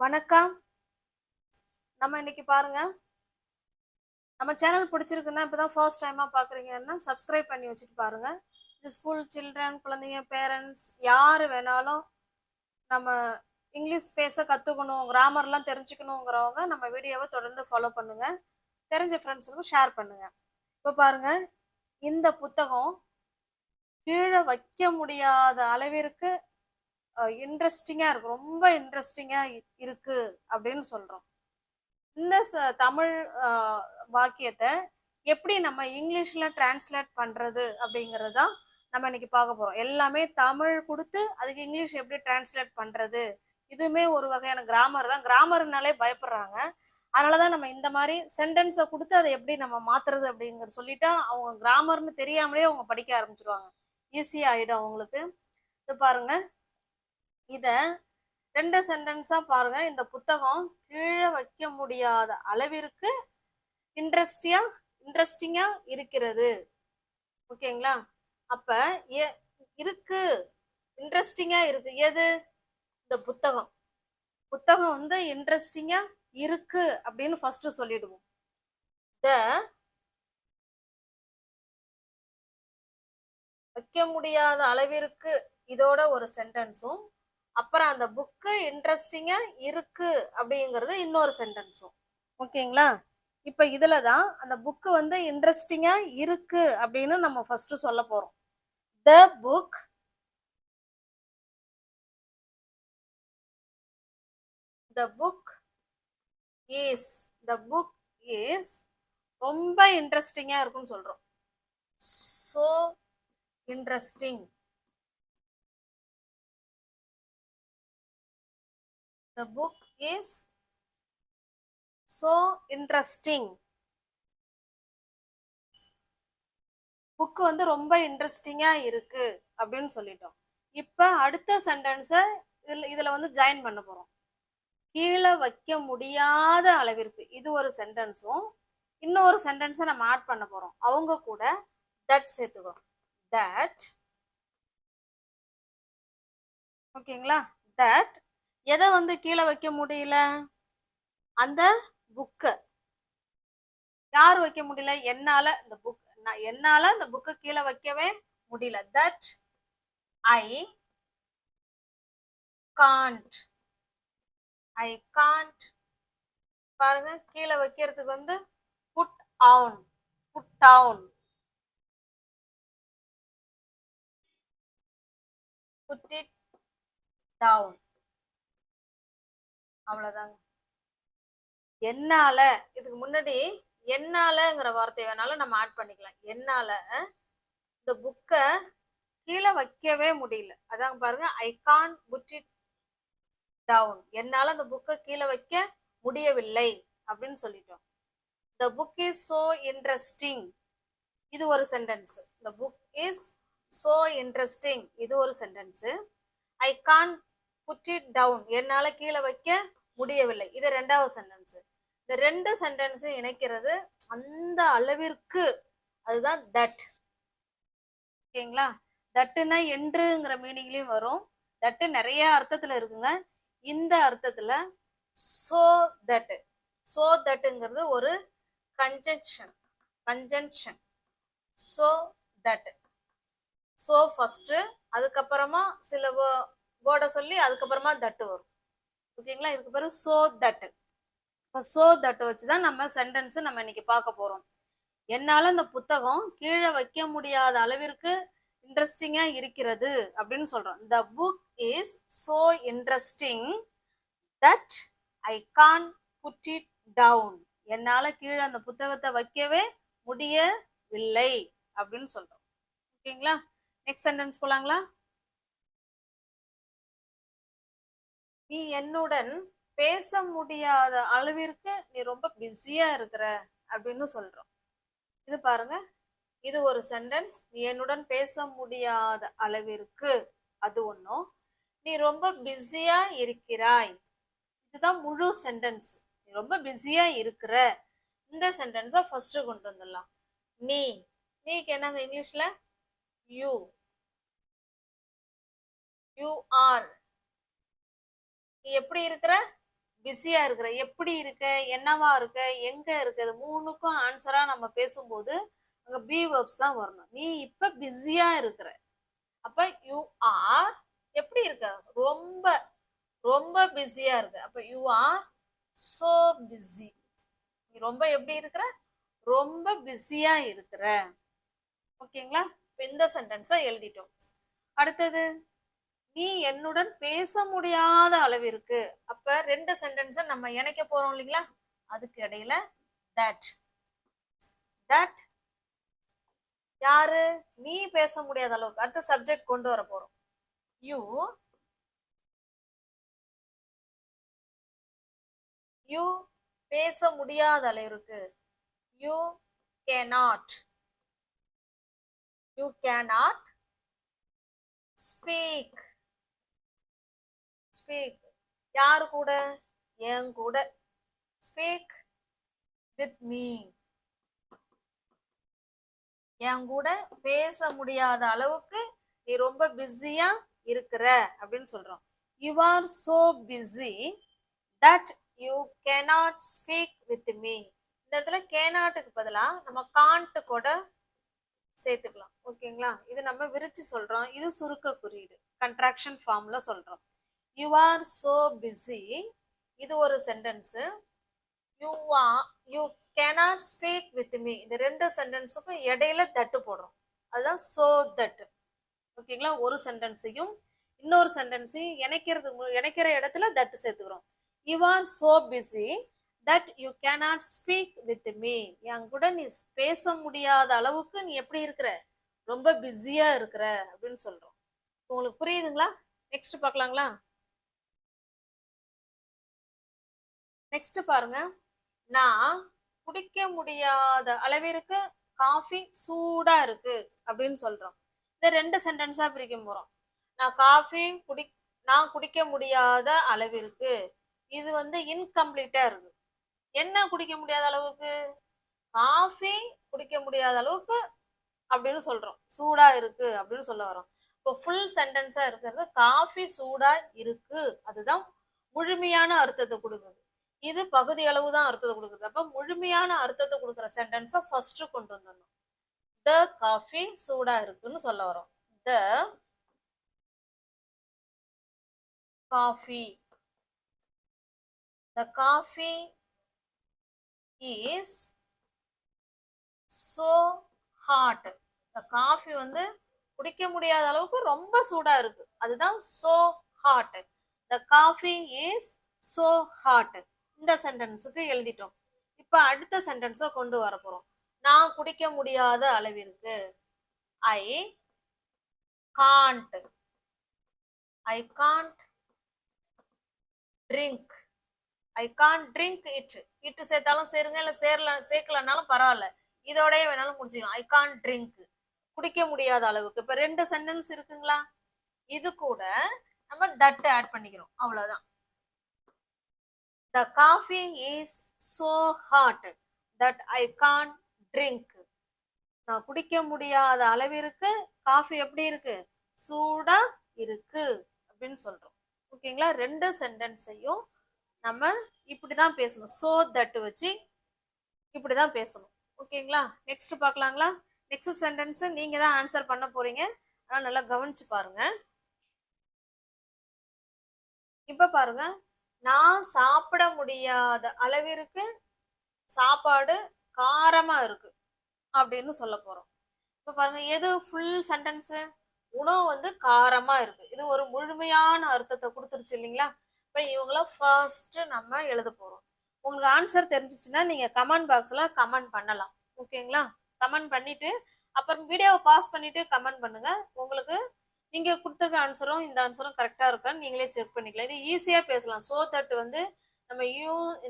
வணக்கம். நம்ம இன்னைக்கு பாருங்க, நம்ம சேனல் பிடிச்சிருக்குன்னா இப்பதான் ஃபர்ஸ்ட் டைமா பாக்குறீங்கன்னா சப்ஸ்கிரைப் பண்ணி வச்சுட்டு பாருங்க. இது ஸ்கூல் சில்ட்ரன், குழந்தைங்க, பேரண்ட்ஸ் யாரு வேணாலும் நம்ம இங்கிலீஷ் பேச கத்துக்கணும், கிராமர்லாம் தெரிஞ்சுக்கணுங்கிறவங்க நம்ம வீடியோவை தொடர்ந்து ஃபாலோ பண்ணுங்க. தெரிஞ்ச ஃப்ரெண்ட்ஸுக்கும் ஷேர் பண்ணுங்க. இப்போ பாருங்க, இந்த புத்தகம் கீழே வைக்க முடியாத அளவிற்கு இன்ட்ரெஸ்டிங்கா இருக்கு, ரொம்ப இன்ட்ரெஸ்டிங்கா இருக்கு அப்படின்னு சொல்றோம். இந்த தமிழ் வாக்கியத்தை எப்படி நம்ம இங்கிலீஷ்ல டிரான்ஸ்லேட் பண்றது அப்படிங்கிறது தான் நம்ம இன்னைக்கு பார்க்க போறோம். எல்லாமே தமிழ் கொடுத்து அதுக்கு இங்கிலீஷ் எப்படி டிரான்ஸ்லேட் பண்றது, இதுவுமே ஒரு வகையான கிராமர் தான். கிராமர்னாலே பயப்படுறாங்க. அதனாலதான் நம்ம இந்த மாதிரி சென்டென்ஸை கொடுத்து அதை எப்படி நம்ம மாத்துறது அப்படிங்கிற சொல்லிட்டா அவங்க கிராமர்னு தெரியாமலே அவங்க படிக்க ஆரம்பிச்சிருவாங்க. ஈஸியா ஆயிடும் அவங்களுக்கு. இது பாருங்க, இத 2 சென்டென்ஸா பாருங்க. இந்த புத்தகம் கீழே வைக்க முடியாத அளவிற்கு இன்ட்ரெஸ்டிங்கா இருக்கிறது. ஓகேங்களா? அப்ப இருக்கு, இன்ட்ரெஸ்டிங்கா இருக்கு. எது? இந்த புத்தகம். புத்தகம் வந்து இன்ட்ரெஸ்டிங்கா இருக்கு அப்படின்னு ஃபர்ஸ்ட் சொல்லிடுவோம். வைக்க முடியாத அளவிற்கு இதோட ஒரு சென்டென்ஸும், அப்புறம் அந்த புக்கு இன்ட்ரெஸ்டிங்கா இருக்கு அப்படிங்கிறது இன்னொரு சென்டென்ஸும். ஓகேங்களா? இப்ப இதுலதான் அந்த புக்கு வந்து இன்ட்ரெஸ்டிங்கா இருக்கு அப்படின்னு நம்ம ஃபர்ஸ்ட் சொல்ல போறோம். த book is the book is ரொம்ப இன்ட்ரெஸ்டிங்கா இருக்குன்னு சொல்றோம். So interesting. The book is so interesting. Book வந்து ரொம்ப இன்ட்ரெஸ்டிங்கா இருக்கு அப்படின்னு சொல்லிட்டோம். இப்ப அடுத்த சென்டென்ஸை இதுல வந்து ஜாயின் பண்ண போறோம். கீழே வைக்க முடியாத அளவிற்கு, இது ஒரு சென்டென்ஸும் இன்னொரு சென்டென்ஸை நம்ம ஆட் பண்ண போறோம். அவங்க கூட தட் சேர்த்துக்கிறோம். தட். ஓகேங்களா? தட் எதை வந்து கீழே வைக்க முடியல? அந்த புக்கு. யார் வைக்க முடியல? என்னால இந்த புக், என்னால இந்த புக்கு கீழே வைக்கவே முடியல. That I can't. I can't. பாருங்க, கீழே வைக்கிறதுக்கு வந்து put on, put down, put it down. அவ்வளவுதாங்க. என்னால, இதுக்கு முன்னாடி என்னாலங்கிற வார்த்தை வேணாலும் நம்ம ஆட் பண்ணிக்கலாம். என்னால இந்த புக்கை கீழே வைக்கவே முடியல. அதான் பாருங்க, I Khan put it down. என்னால அந்த புக்கை கீழே வைக்க முடியவில்லை அப்படின்னு சொல்லிட்டோம். The book is so interesting. இது ஒரு sentence. The book is so interesting, இது ஒரு sentence. I Khan put it down, என்னால கீழே வைக்க முடியவில்லை, இது ரெண்டாவது சென்டென்ஸ். இந்த 2 சென்டென்ஸ் இணைக்கிறது அந்த அளவிற்கு, அதுதான் தட். ஓகேங்களா? தட்டுனா என்றுங்கிற மீனிங்லயும் வரும். தட்டு நிறைய அர்த்தத்துல இருக்குங்க. இந்த அர்த்தத்துல சோ தட். சோ தட்டுங்கிறது ஒரு conjunction. So that. So first, அதுக்கப்புறமா சில வேர்டை சொல்லி அதுக்கப்புறமா தட்டு வரும். ஓகேங்களா? இதுக்கு பிறகு சோ தட். சோ தட் வச்சுதான் நம்ம சென்டென்ஸ் நம்ம இன்னைக்கு பார்க்க போறோம். என்னால இந்த புத்தகம் கீழே வைக்க முடியாத அளவிற்கு இன்ட்ரெஸ்டிங்கா இருக்கிறது அப்படின்னு சொல்றோம். The book is so interesting that I Khan put it down. என்னால கீழே அந்த புத்தகத்தை வைக்கவே முடியவில்லை அப்படின்னு சொல்றோம். ஓகேங்களா? நெக்ஸ்ட் சென்டென்ஸ் போலாங்களா? நீ என்னுடன் பேச முடியாத அளவிற்கு நீ ரொம்ப பிஸியா இருக்கிற அப்படின்னு சொல்றோம். இது பாருங்க, இது ஒரு சென்டென்ஸ். நீ என்னுடன் பேச முடியாத அளவிற்கு, அது ஒன்றும். நீ ரொம்ப பிஸியா இருக்கிறாய், இதுதான் முழு சென்டென்ஸ். நீ ரொம்ப பிஸியா இருக்கிற, இந்த சென்டென்ஸை ஃபர்ஸ்ட் கொண்டு வந்துடலாம். நீ, நீக்கு என்னங்க இங்கிலீஷ்ல? யூ. You are. நீ எப்படி இருக்கிற? பிஸியா இருக்கிற, எப்படி இருக்க, என்னவா இருக்க, எங்க இருக்கு, இது மூணுக்கும் ஆன்சரா நம்ம பேசும்போது அங்க பி வெர்ப்ஸ் தான் வரணும். நீ இப்ப பிஸியா இருக்கிற, அப்ப யூ ஆர் எப்படி இருக்க, ரொம்ப ரொம்ப பிஸியா இருக்கு, அப்ப யூ ஆர் சோ பிஸி. நீ ரொம்ப எப்படி இருக்கிற, ரொம்ப பிஸியா இருக்கிற. ஓகேங்களா? இப்ப இந்த சென்டென்ஸை எழுதிட்டோம். அடுத்தது, நீ என்னுடன் பேச முடியாத அளவிற்கு. அப்ப ரெண்டு சென்டென்ஸை நம்ம இணைக்க போறோம் இல்லைங்களா, அதுக்கு இடையில that that யாரு, நீ பேச முடியாத அளவுக்கு அடுத்த சப்ஜெக்ட் கொண்டு வர போறோம். யூ யூ பேச முடியாத அளவிற்கு, you cannot you cannot speak speak யாரு கூட, என் கூட. ஸ்பீக் வித் மீ, என் கூட பேச முடியாத அளவுக்கு நீ ரொம்ப பிஸியா இருக்கிற அப்படின்னு சொல்றோம். You are so busy that you cannot speak with me. இந்த இடத்துல கேனாட்டுக்கு பதிலா நம்ம காண்ட் கூட சேர்த்துக்கலாம். ஓகேங்களா? இது நம்ம விரிச்சு சொல்றோம், இது சுருக்க குறியீடு, கன்ட்ராக்ஷன் ஃபார்ம்ல சொல்றோம். யூ ஆர் சோ பிஸி, இது ஒரு sentence. You are you cannot speak with me, இந்த ரெண்டு சென்டென்ஸுக்கும் இடையில தட்டு போடுறோம், அதுதான் சோ தட். ஓகேங்களா? ஒரு சென்டென்ஸையும் இன்னொரு சென்டென்ஸையும் இணைக்கிற இடத்துல தட்டு சேர்த்துக்கிறோம். You are so busy that you cannot speak with me, என் கூட நீ பேச முடியாத அளவுக்கு நீ எப்படி இருக்கிற, ரொம்ப பிஸியா இருக்கிற அப்படின்னு சொல்றோம். உங்களுக்கு புரியுதுங்களா? நெக்ஸ்ட் பார்க்கலாங்களா? நெக்ஸ்ட் பாருங்க, நான் குடிக்க முடியாத அளவிற்கு காஃபி சூடா இருக்கு அப்படின்னு சொல்றோம். இந்த ரெண்டு சென்டென்ஸா பிரிக்க போறோம். நான் குடிக்க முடியாத அளவிற்கு, இது வந்து இன்கம்ப்ளீட்டா இருக்கு. என்ன குடிக்க முடியாத அளவுக்கு, காஃபி குடிக்க முடியாத அளவுக்கு அப்படின்னு சொல்றோம், சூடா இருக்கு அப்படின்னு சொல்ல வரோம். இப்போ ஃபுல் சென்டென்ஸா இருக்கிறது காஃபி சூடா இருக்கு, அதுதான் முழுமையான அர்த்தத்தை கொடுக்குது. இது பகுதி அளவு தான் அர்த்தத்தை கொடுக்குது. அப்ப முழுமையான அர்த்தத்தை கொடுக்குற சென்டென்ஸை ஃபர்ஸ்ட் கொண்டு வந்துடணும். த காஃபி சூடா இருக்குன்னு சொல்ல வரோம். த coffee the coffee is so hot. இந்த காஃபி வந்து குடிக்க முடியாத அளவுக்கு ரொம்ப சூடா இருக்கு, அதுதான் so hot. The coffee is so hot. இந்த சென்டென்ஸுக்கு எழுதிட்டோம். இப்ப அடுத்த சென்டென்ஸை கொண்டு வர போறோம். நான் குடிக்க முடியாத அளவிற்கு, I can't drink. I can't drink it சேர்த்தாலும் சேருங்க, இல்ல சேர்க்கலனாலும் பரவாயில்ல, இதோடய வேணாலும் முடிச்சுக்கலாம். ஐ காண்ட் ட்ரிங்க், குடிக்க முடியாத அளவுக்கு. இப்ப ரெண்டு சென்டென்ஸ் இருக்குங்களா, இது கூட நம்ம தட் ஆட் பண்ணிக்கிறோம், அவ்வளவுதான். The coffee is so hot that I can't drink. நான் குடிக்க முடியாத அளவிற்கு காஃபி எப்படி இருக்கு, சூடா இருக்கு அப்படின்னு சொல்றோம். ஓகேங்களா? ரெண்டு சென்டென்ஸையும் நம்ம இப்படிதான் பேசணும், சோ தட் வச்சு இப்படிதான் பேசணும். ஓகேங்களா? நெக்ஸ்ட் பார்க்கலாங்களா? நெக்ஸ்ட் சென்டென்ஸ் நீங்க தான் ஆன்சர் பண்ண போறீங்க, அதனால நல்லா கவனிச்சு பாருங்க. இப்ப பாருங்க, நான் சாப்பிட முடியாத அளவிற்கு சாப்பாடு காரமா இருக்கு அப்படின்னு சொல்ல போறோம். இப்ப பாருங்க, எது ஃபுல் சென்டென்ஸ், உணவு வந்து காரமா இருக்கு, இது ஒரு முழுமையான அர்த்தத்தை கொடுத்துருச்சு இல்லைங்களா? இப்ப இவங்கள ஃபர்ஸ்ட் நம்ம எழுத போறோம். உங்களுக்கு ஆன்சர் தெரிஞ்சிச்சுன்னா நீங்க கமெண்ட் பாக்ஸ்ல கமெண்ட் பண்ணலாம். ஓகேங்களா? கமெண்ட் பண்ணிட்டு அப்புறம் வீடியோவை பாஸ் பண்ணிட்டு கமெண்ட் பண்ணுங்க. உங்களுக்கு நீங்க கொடுத்துருக்க ஆன்சரும் இந்த ஆன்சரும் கரெக்டா இருக்கான்னு நீங்களே செக் பண்ணிக்கலாம். இது ஈஸியா பேசலாம். சோ தட் வந்து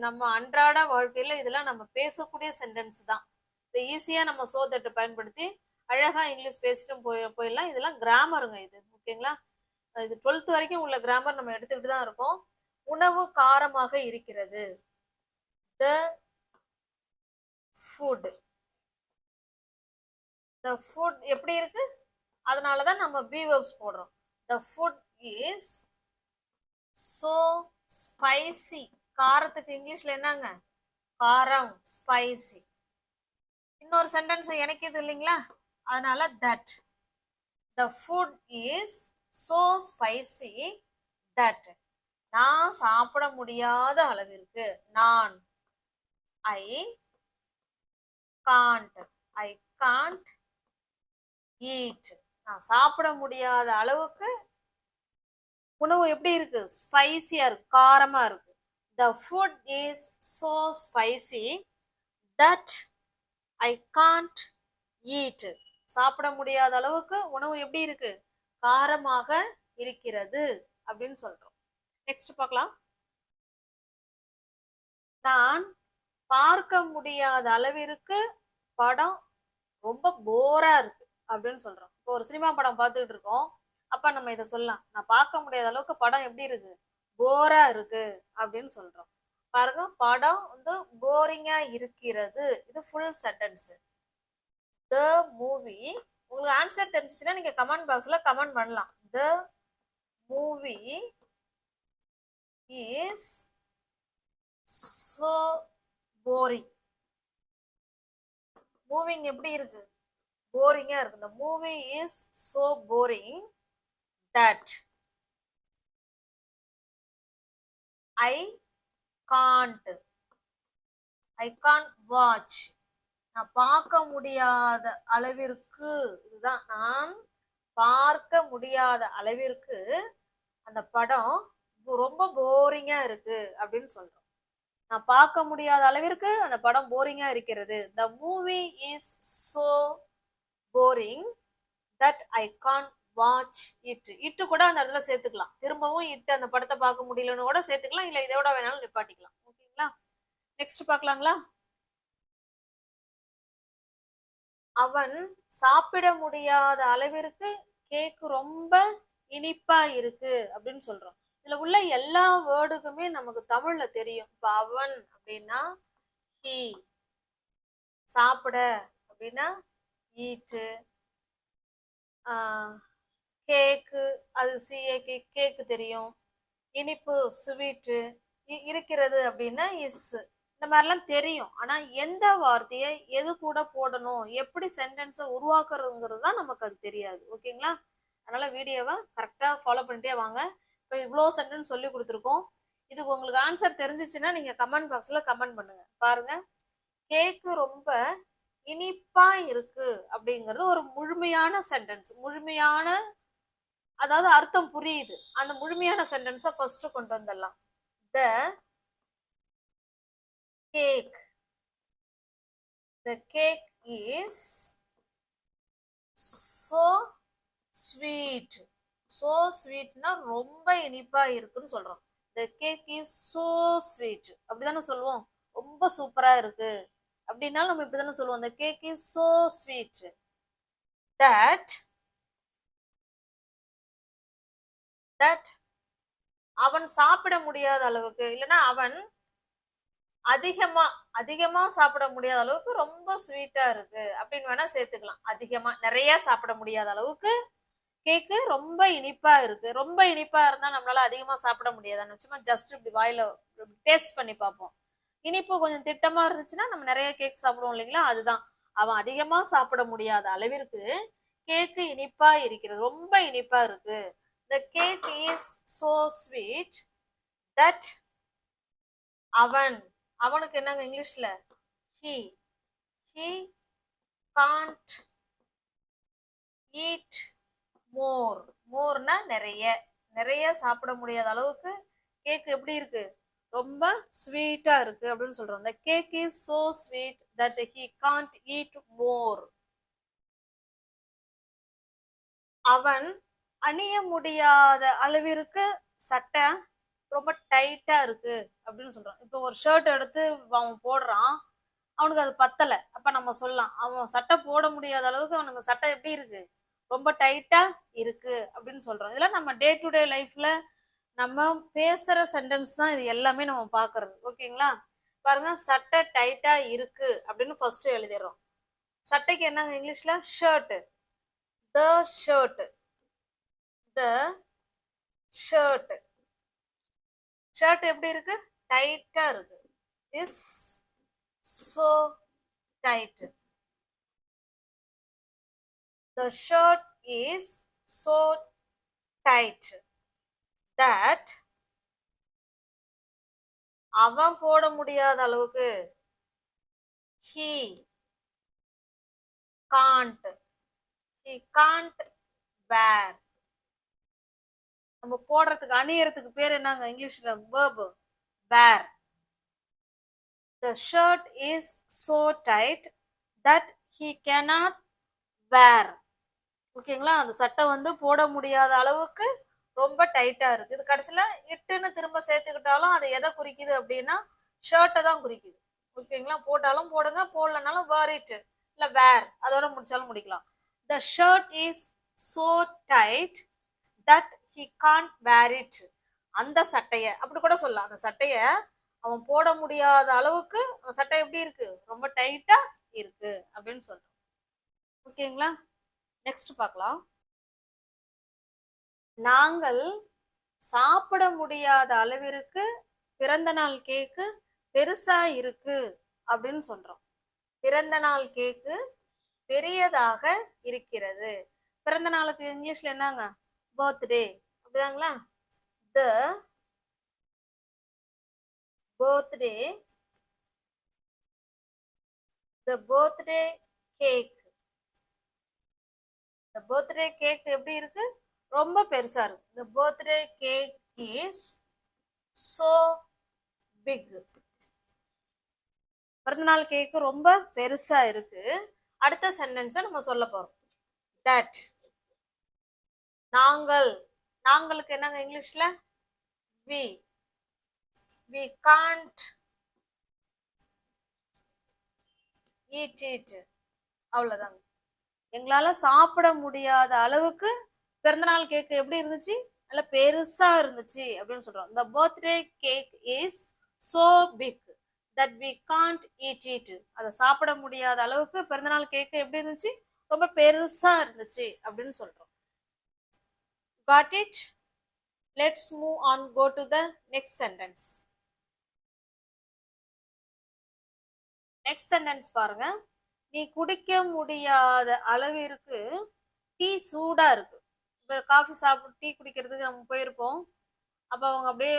நம்ம அன்றாட வாழ்க்கையில இதெல்லாம் நம்ம பேசக்கூடிய சென்டென்ஸ் தான். இதை ஈஸியா நம்ம சோ தட்டு பயன்படுத்தி அழகா இங்கிலீஷ் பேசிட்டு போயிடலாம். இதெல்லாம் கிராமருங்க இது. ஓகேங்களா? இது 12th வரைக்கும் உள்ள கிராமர் நம்ம எடுத்துக்கிட்டு தான் இருக்கோம். உணவு காரமாக இருக்கிறது, த ஃபுட் எப்படி இருக்கு, அதனாலதான் நம்ம பி வெர்ப்ஸ் போடுறோம். The food is so spicy, காரத்துக்கு இங்கிலீஷ்ல என்னங்க? காரம், ஸ்பைசி. இன்னொரு சென்டென்ஸ் இணைக்குது இல்லைங்களா? அதனால that. The food is so spicy that. நான் சாப்பிட முடியாத அளவிற்கு. நான். I can't. I can't eat. நான் சாப்பிட முடியாத அளவுக்கு உணவு எப்படி இருக்கு? ஸ்பைசியா இருக்கு, காரமா இருக்கு. The food is so spicy that I can't eat. சாப்பிட முடியாத அளவுக்கு உணவு எப்படி இருக்கு? காரமாக இருக்கிறது அப்படின்னு சொல்றோம். நெக்ஸ்ட் பார்க்கலாம். நான் பார்க்க முடியாத அளவிற்கு படம் ரொம்ப போரா இருக்கு அப்படின்னு சொல்றோம். இப்போ ஒரு சினிமா படம் பார்த்துக்கிட்டு இருக்கோம். அப்ப நம்ம இதை சொல்லலாம். நான் பார்க்க முடியாத அளவுக்கு படம் எப்படி இருக்கு? போரா இருக்கு அப்படின்னு சொல்றோம். பாருங்க, படம் வந்து போரிங்கா இருக்கிறது. இது ஃபுல் சென்டென்ஸ். The movie. உங்களுக்கு ஆன்சர் தெரிஞ்சிச்சுன்னா நீங்க கமெண்ட் பாக்ஸ்ல கமெண்ட் பண்ணலாம். The movie is so boring. Moving எப்படி இருக்கு? போரிங்கா இருக்கு. The movie is so boring that I can't watch. நான் பார்க்க முடியாத அளவிற்கு. இதுதான், நான் பார்க்க முடியாத அளவிற்கு அந்த படம் ரொம்ப போரிங்கா இருக்கு அப்படின்னு சொல்றோம். நான் பார்க்க முடியாத அளவிற்கு அந்த படம் போரிங்கா இருக்கிறது. The movie is so boring that I can't watch it. இட்டு கூட அந்த இடத்துல சேர்த்துக்கலாம். திரும்பவும் இட்டு அந்த படத்தை பார்க்க முடியலன்னு கூட சேர்த்துக்கலாம். இல்ல இதோட வேணாலும் நிப்பாட்டிக்கலாம். ஓகேங்களா? நெக்ஸ்ட் பார்க்கலாங்களா? அவன் சாப்பிட முடியாத அளவிற்கு கேக் ரொம்ப இனிப்பா இருக்கு அப்படின்னு சொல்றோம். இதுல உள்ள எல்லா வேர்டுக்குமே நமக்கு தமிழ்ல தெரியும். இப்ப அவன் அப்படின்னா ஹி, சாப்பிட அப்படின்னா ஈட்டு, கேக்கு அது சிஏக்கு கேக்கு தெரியும். இனிப்பு ஸ்வீட்டு, இருக்கிறது அப்படின்னா இஸ். இந்த மாதிரிலாம் தெரியும். ஆனா எந்த வார்த்தையை எது கூட போடணும், எப்படி சென்டென்ஸை உருவாக்குறதுங்கிறது தான் நமக்கு அது தெரியாது. ஓகேங்களா? அதனால வீடியோவை கரெக்டா ஃபாலோ பண்ணிட்டே வாங்க. இப்போ இவ்வளோ சென்டென்ஸ் சொல்லி கொடுத்துருக்கோம். இதுக்கு உங்களுக்கு ஆன்சர் தெரிஞ்சிச்சுன்னா நீங்க கமெண்ட் பாக்ஸ்ல கமெண்ட் பண்ணுங்க. பாருங்க, கேக்கு ரொம்ப இனிப்பா இருக்கு அப்படிங்கிறது ஒரு முழுமையான சென்டென்ஸ். முழுமையான, அதாவது அர்த்தம் புரியுது. அந்த முழுமையான சென்டென்ஸை ஃபர்ஸ்ட் கொண்டு வந்துடலாம். The cake is so sweet. So sweetனா ரொம்ப இனிப்பா இருக்குன்னு சொல்றோம். The cake is so sweet. அப்படிதானே சொல்லுவோம். ரொம்ப சூப்பரா இருக்கு அப்படின்னாலும் நம்ம இப்படிதானே சொல்லுவோம். The cake is so sweet that அவன் சாப்பிட முடியாத அளவுக்கு, இல்லைன்னா அவன் அதிகமா சாப்பிட முடியாத அளவுக்கு ரொம்ப ஸ்வீட்டா இருக்கு அப்படின்னு வேணா சேர்த்துக்கலாம். அதிகமா நிறைய சாப்பிட முடியாத அளவுக்கு கேக்கு ரொம்ப இனிப்பா இருக்கு. ரொம்ப இனிப்பா இருந்தா நம்மளால அதிகமா சாப்பிட முடியாது. சும்மா ஜஸ்ட் இப்படி வாயில டேஸ்ட் பண்ணி பார்ப்போம். இனிப்பு கொஞ்சம் திட்டமா இருந்துச்சுன்னா நம்ம நிறைய கேக் சாப்பிடுவோம் இல்லைங்களா? அதுதான், அவன் அதிகமா சாப்பிட முடியாத அளவிற்கு கேக்கு இனிப்பா இருக்கிறது, ரொம்ப இனிப்பா இருக்கு. The cake is so sweet that அவனுக்கு என்னங்க இங்கிலீஷ்ல? he can't eat மோர்னா நிறைய சாப்பிட முடியாத அளவுக்கு கேக் எப்படி இருக்கு? ரொம்ப ஸ்வீட்டா இருக்கு அப்படின்னு சொல்றோம். The cake is so sweet that he can't eat more. அவன் அணிய முடியாத அளவிற்கு சட்டை ரொம்ப டைட்டா இருக்கு அப்படின்னு சொல்றான். இப்போ ஒரு ஷர்ட் எடுத்து அவன் போடுறான், அவனுக்கு அது பத்தல. அப்ப நம்ம சொல்லலாம், அவன் சட்டை போட முடியாத அளவுக்கு அவனுக்கு சட்டை எப்படி இருக்கு? ரொம்ப டைட்டா இருக்கு அப்படின்னு சொல்றோம். இதெல்லாம் நம்ம டே டு டே லைஃப்ல நம்ம பேசுற சென்டென்ஸ் தான் இது எல்லாமே நம்ம பாக்குறது. ஓகேங்களா? பாருங்க, சட்டை டைட்டா இருக்கு அப்படின்னு ஃபர்ஸ்ட் எழுதிடுறோம். சட்டைக்கு என்னங்க இங்கிலீஷ்ல? ஷர்ட். த ஷர்ட். த ஷர்ட். ஷர்ட் எப்படி இருக்கு? டைட்டா இருக்கு. Is so tight. The shirt is so tight that அவன் போட முடியாத அளவுக்கு he can't wear. நம்ம போடுறதுக்கு அணியறதுக்கு பேர் என்னங்க இங்கிலீஷ்ல verb wear. The shirt is so tight that he cannot wear. ஓகேங்களா, அந்த சட்டை வந்து போட முடியாத அளவுக்கு ரொம்ப டைட்டா இருக்கு. இது கடைசியில இட்டுன்னு திரும்ப சேர்த்துக்கிட்டாலும் அது எதை குறிக்குது அப்படின்னா ஷர்ட்டை தான் குறிக்குது. ஓகேங்களா, போட்டாலும் போடுங்க, போடலனாலும் வேர் இட் இல்ல வேர் அதோட முடிச்சாலும் முடிக்கலாம். The shirt is so tight that he can't wear it. அந்த சட்டைய அப்படி கூட சொல்லலாம். அந்த சட்டைய அவன் போட முடியாத அளவுக்கு அந்த சட்டை எப்படி இருக்கு, ரொம்ப டைட்டா இருக்கு அப்படின்னு சொல்றோம். ஓகேங்களா, நெக்ஸ்ட் பார்க்கலாம். நாங்கள் சாப்பிட முடியாத அளவிற்கு பிறந்த நாள் கேக்கு பெருசா இருக்கு அப்படின்னு சொல்றோம். பிறந்த நாள் கேக்கு பெரியதாக இருக்கிறது. பிறந்த நாளுக்கு இங்கிலீஷ்ல என்னங்க, பர்த்டே அப்படிதாங்களா. The birthday cake. the birthday cake எப்படி இருக்கு, ரொம்ப பெருசா இருக்கு. the birthday cake is so big. பிறந்தநாள் கேக்கு ரொம்ப பெருசா இருக்கு. அடுத்த சென்டென்ஸை நம்ம சொல்ல போறோம். that நாங்களுக்கு என்னங்க இங்கிலீஷ்ல we can't eat it. அவ்வளவுதாங்க. எங்களால சாப்பிட முடியாத அளவுக்கு பிறந்தநாள் கேக் எப்படி இருந்துச்சு, நல்ல பெருசா இருந்துச்சு அப்படின்னு சொல்றோம். the birthday cake is so big that we can't eat it. அதை சாப்பிட முடியாத அளவுக்கு பிறந்தநாள் கேக் எப்படி இருந்துச்சு, ரொம்ப பெருசா இருந்துச்சு அப்படின்னு சொல்றோம். got it? Let's move on, go to the next sentence. next sentence பாருங்க. நீ குடிக்க முடியாத அளவிற்கு டீ சூடா இருக்கு. இப்போ காஃபி சாப்பிட்டு டீ குடிக்கிறதுக்கு நம்ம போயிருப்போம். அப்போ அவங்க அப்படியே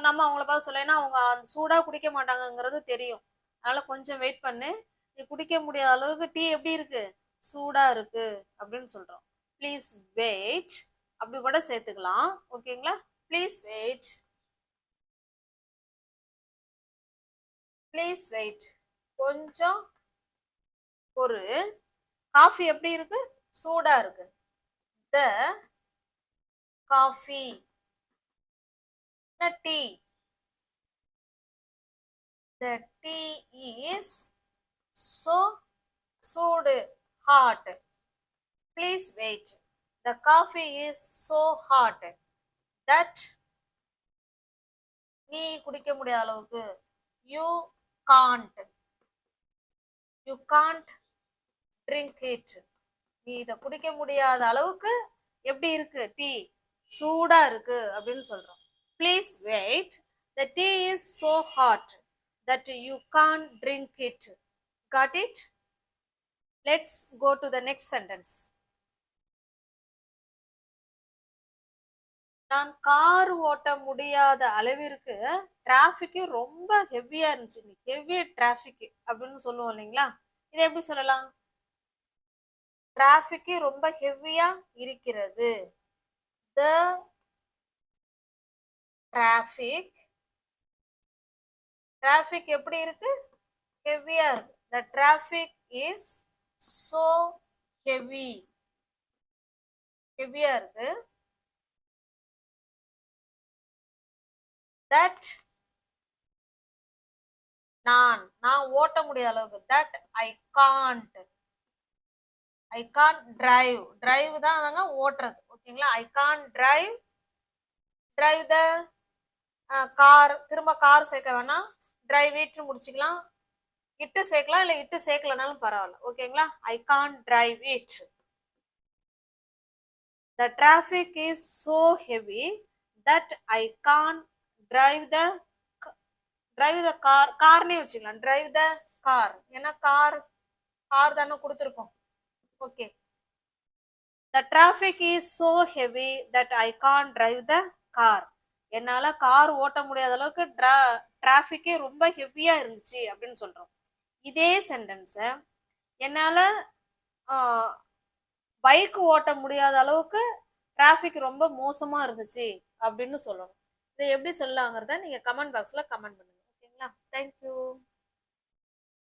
நம்ம அவங்கள பார்த்து சொல்ல, ஏன்னா அவங்க அந்த சூடா குடிக்க மாட்டாங்கங்கிறது தெரியும். அதனால கொஞ்சம் வெயிட் பண்ணு, நீ குடிக்க முடியாத அளவுக்கு டீ எப்படி இருக்கு, சூடா இருக்கு அப்படின்னு சொல்றோம். ப்ளீஸ் வெயிட் அப்படி கூட சேர்த்துக்கலாம். ஓகேங்களா, ப்ளீஸ் வெயிட், ப்ளீஸ் வெயிட், கொஞ்சம் ஒரு காஃபி எப்படி இருக்கு, சூடா இருக்கு. the coffee tea, the tea is so சூடு hot. please wait, the coffee is so hot that நீ குடிக்க முடியாத அளவுக்கு you can't drink it. நீ இதை குடிக்க முடியாத அளவுக்கு எப்படி இருக்கு, டீ சூடா இருக்கு அப்படின்னு சொல்றோம். Please wait, the tea is so hot that you can't drink it. got it? Let's go to the next sentence. நான் கார் ஓட்ட முடியாத அளவிற்கு டிராஃபிக் ரொம்ப ஹெவியா இருந்துச்சு. ஹெவி டிராஃபிக் அப்படின்னு சொல்லுவோம் இல்லைங்களா, இதை எப்படி சொல்லலாம், டிராஃபிக் ரொம்ப ஹெவியா இருக்கிறது. the traffic எப்படி இருக்கு, ஹெவியா இருக்கு. the traffic is so ஹெவியா இருக்கு. that நான் ஓட்ட முடியாத அளவுக்கு, that I can't drive தான் அதாங்க ஓட்டுறது. ஓகேங்களா, I can't drive the car. திரும்ப கார் சேர்க்க வேணாம், drive it முடிச்சுக்கலாம். இட்டு சேர்க்கலாம், இல்லை இட்டு சேர்க்கலனாலும் பரவாயில்ல. ஓகேங்களா, I can't drive it. the traffic is so heavy that I can't drive the drive the car, கார்னே வச்சுக்கலாம். டிரைவ் த கார், ஏன்னா கார் கார் தானே கொடுத்துருக்கோம். Okay. The traffic is so heavy that I can't drive the car. என்னால car ஓட்ட முடியாத அளவுக்கு டிராஃபிக்கே ரொம்ப ஹெவியா இருந்துச்சு அப்படின்னு சொல்றோம். இதே சென்டென்ஸை என்னால பைக் ஓட்ட முடியாத அளவுக்கு டிராஃபிக் ரொம்ப மோசமா இருந்துச்சு அப்படின்னு சொல்லணும். இதை எப்படி சொல்லலாங்கிறத நீங்க கமெண்ட் பாக்ஸ்ல கமெண்ட் பண்ணுங்க. ஓகேங்களா? தேங்க்யூ.